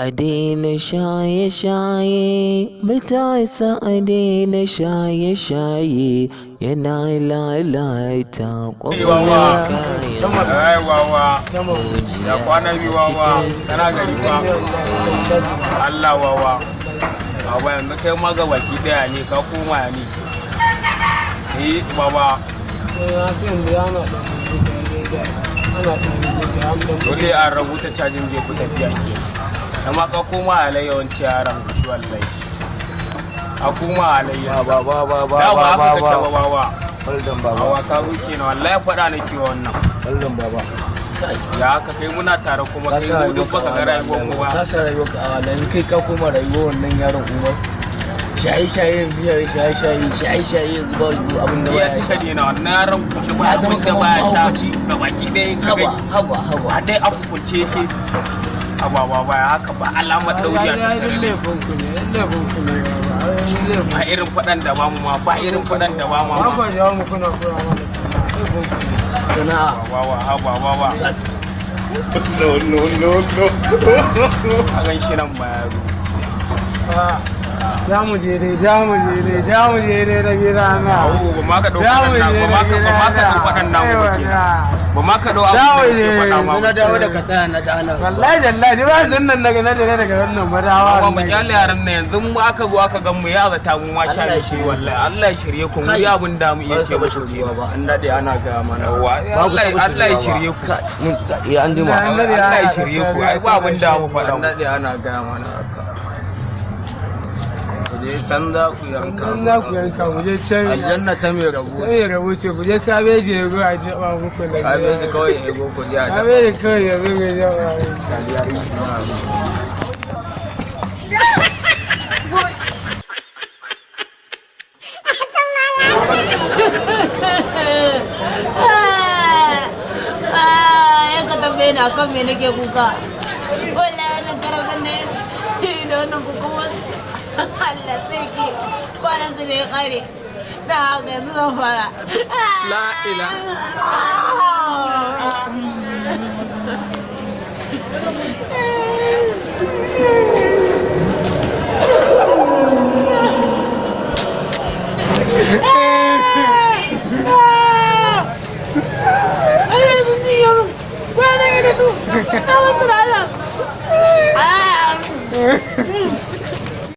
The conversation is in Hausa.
a daina shaye-shaye, matasa a daina shaye-shaye, yana lalata ƙwaƙwalwar kayan wawa ya kwana biyu wawa kana gari ba Allah wawa wawa yanzu kai maga baki daya ne ka koma ne wawa dole an rubuta cajin zai ku tafiya ke amma ka koma halayya wancan yaran shi wallahi a koma halayya ba Faldan baba. Awa ka rushe na wallahi faɗa na kiwa wannan. Faldan baba. Ya haka kai muna tare kuma kai duk baka ga rayuwar mu ba. Ka san rayuwar ka a nan kai ka koma rayuwar wannan yaron Umar. Shaye-shaye yanzu shaye-shaye yanzu ba abin da ba ya cika dena wannan yaron kuce ba abin da ba ya sha ga baki ɗaya haba a dai a kuce shi ba haka ba alamar dauriya ya laifin ku ne ba irin faɗan da ba mu ma ba irin faɗan da ba ma ba jawo mu kuna koya mana sana'a ba a gan shi nan ba yaro ja mu je dai da gida na ba ma ka dauka faɗan namu ba ma ka dauka faɗa ma na dawo da kataya na dana wallahi ba nan daga wannan madawa ba mu kyale yaran nan yanzu mu aka zo aka gan mu ya zata mu ma sha shi wallahi Allah ya shirye ku mu ya abin da mu iya ce ba shi ba an dade ana ga mana Allah ya shirye ku ya an jima Allah ya shirye ku ai ba abin da mu faɗa an dade ana ga mana haka can za ku yanka mu je can aljanna ta mai rabu ce ku je kabeji ya zo a jaba muku da kabeji kawai ya go ku ja kabeji kawai ya zo ya jaba ya ka tambaye ni akan me nake kuka wallahi nan karazan ne da wannan kuka Allah sarki kwanan su ne ya kare da haka yanzu zan fara la ila